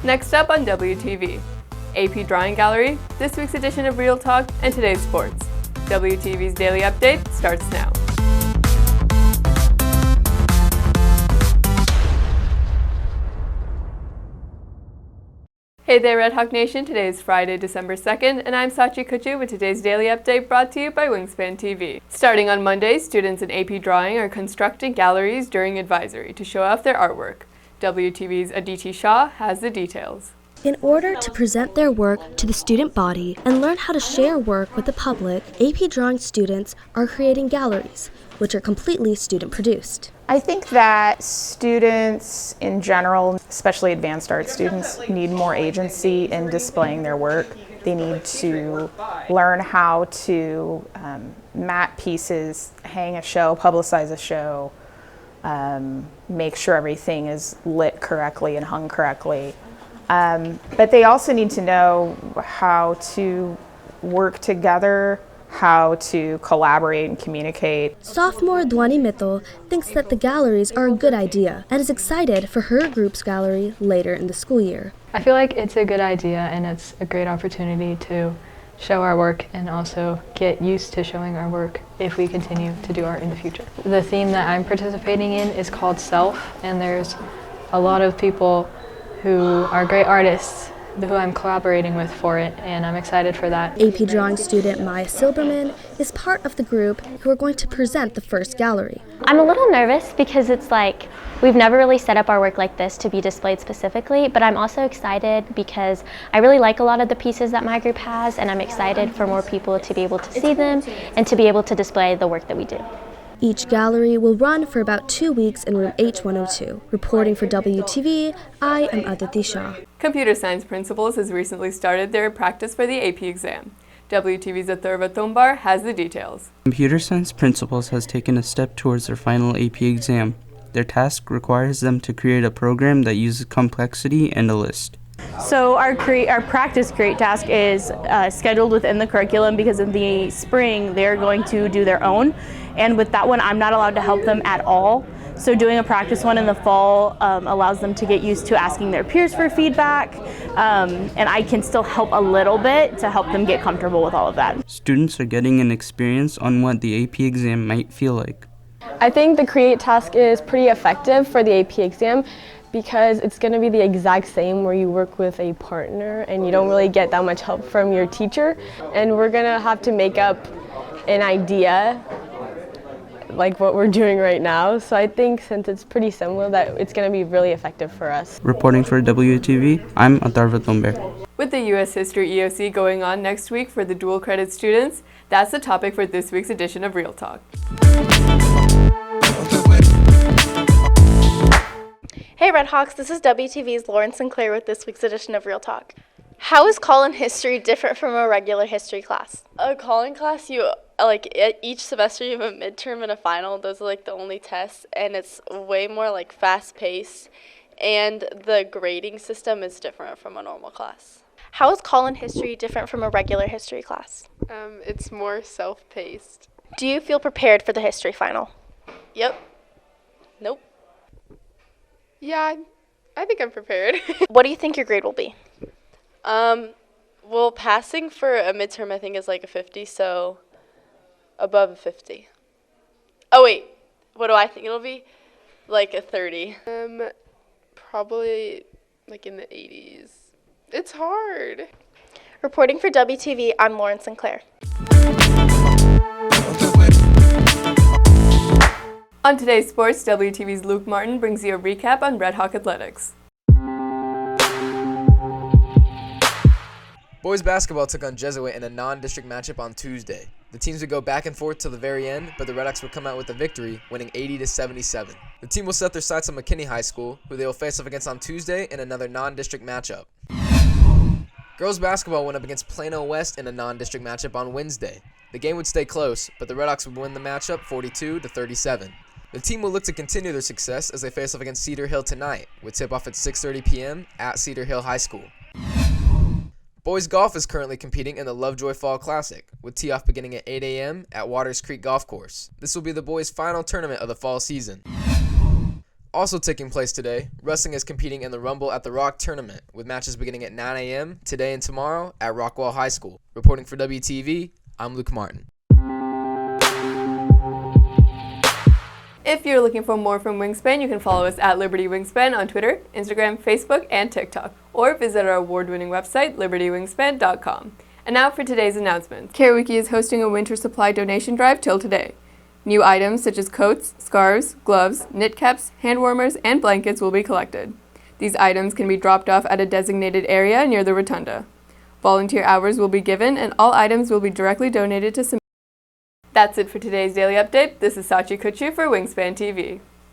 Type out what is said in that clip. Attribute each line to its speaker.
Speaker 1: Next up on WTV, AP Drawing Gallery, this week's edition of Real Talk, and today's sports. WTV's Daily Update starts now. Hey there, Red Hawk Nation. Today is Friday, December 2nd, and I'm Saachi Kuchu with today's Daily Update brought to you by Wingspan TV. Starting on Monday, students in AP Drawing are constructing galleries during advisory to show off their artwork. WTV's Aditi Shah has the details.
Speaker 2: In order to present their work to the student body and learn how to share work with the public, AP Drawing students are creating galleries, which are completely student-produced.
Speaker 3: I think that students in general, especially advanced art students, need more agency in displaying their work. They need to learn how to mat pieces, hang a show, publicize a show, make sure everything is lit correctly and hung correctly. But they also need to know how to work together, how to collaborate and communicate.
Speaker 2: Sophomore Dwani Mittal thinks that the galleries are a good idea and is excited for her group's gallery later in the school year.
Speaker 4: I feel like it's a good idea and it's a great opportunity to show our work and also get used to showing our work if we continue to do art in the future. The theme that I'm participating in is called Self, and there's a lot of people who are great artists who I'm collaborating with for it, and I'm excited for that.
Speaker 2: AP Drawing student Maya Silberman is part of the group who are going to present the first gallery.
Speaker 5: I'm a little nervous because it's like we've never really set up our work like this to be displayed specifically, but I'm also excited because I really like a lot of the pieces that my group has, and I'm excited for more people to be able to see them and to be able to display the work that we do.
Speaker 2: Each gallery will run for about 2 weeks in room H102. Reporting for WTV, I am Aditi Shah.
Speaker 1: Computer Science Principles has recently started their practice for the AP exam. WTV's Atharva Tombar has the details.
Speaker 6: Computer Science Principles has taken a step towards their final AP exam. Their task requires them to create a program that uses complexity and a list.
Speaker 7: So our practice create task is scheduled within the curriculum because in the spring they're going to do their own, and with that one I'm not allowed to help them at all. So doing a practice one in the fall allows them to get used to asking their peers for feedback, and I can still help a little bit to help them get comfortable with all of that.
Speaker 6: Students are getting an experience on what the AP exam might feel like.
Speaker 8: I think the create task is pretty effective for the AP exam because it's going to be the exact same where you work with a partner and you don't really get that much help from your teacher, and we're going to have to make up an idea like what we're doing right now. So I think since it's pretty similar that it's going to be really effective for us.
Speaker 6: Reporting for WTV, I'm Atharva Tombar.
Speaker 1: With the U.S. History EOC going on next week for the dual credit students, that's the topic for this week's edition of Real Talk.
Speaker 9: Hey Redhawks, this is WTV's Lauren Sinclair with this week's edition of Real Talk. How is call-in history different from a regular history class?
Speaker 10: A call-in class, each semester you have a midterm and a final. Those are like the only tests, and it's way more like fast-paced, and the grading system is different from a normal class.
Speaker 9: How is call-in history different from a regular history class?
Speaker 10: It's more self-paced.
Speaker 9: Do you feel prepared for the history final?
Speaker 10: Yep. Nope. Yeah, I think I'm prepared.
Speaker 9: What do you think your grade will be?
Speaker 10: Well, passing for a midterm I think is like a 50, so above a 50. Oh wait, what do I think it'll be? Like a 30.
Speaker 11: Probably like in the 80s. It's hard.
Speaker 9: Reporting for WTV, I'm Lauren Sinclair.
Speaker 1: On today's sports, WTV's Luke Martin brings you a recap on Red Hawk athletics.
Speaker 12: Boys basketball took on Jesuit in a non-district matchup on Tuesday. The teams would go back and forth till the very end, but the Red Hawks would come out with a victory, winning 80-77. The team will set their sights on McKinney High School, who they will face off against on Tuesday in another non-district matchup. Girls basketball went up against Plano West in a non-district matchup on Wednesday. The game would stay close, but the Red Hawks would win the matchup 42-37. The team will look to continue their success as they face off against Cedar Hill tonight, with tip-off at 6:30 p.m. at Cedar Hill High School. Boys golf is currently competing in the Lovejoy Fall Classic, with tee-off beginning at 8 a.m. at Waters Creek Golf Course. This will be the boys' final tournament of the fall season. Also taking place today, wrestling is competing in the Rumble at the Rock tournament, with matches beginning at 9 a.m. today and tomorrow at Rockwall High School. Reporting for WTV, I'm Luke Martin.
Speaker 1: If you're looking for more from Wingspan, you can follow us at Liberty Wingspan on Twitter, Instagram, Facebook, and TikTok, or visit our award-winning website, libertywingspan.com. And now for today's announcements. Karaoke is hosting a winter supply donation drive till today. New items such as coats, scarves, gloves, knit caps, hand warmers, and blankets will be collected. These items can be dropped off at a designated area near the rotunda. Volunteer hours will be given, and all items will be directly donated to That's it for today's Daily Update. This is Saachi Kuchu for Wingspan TV.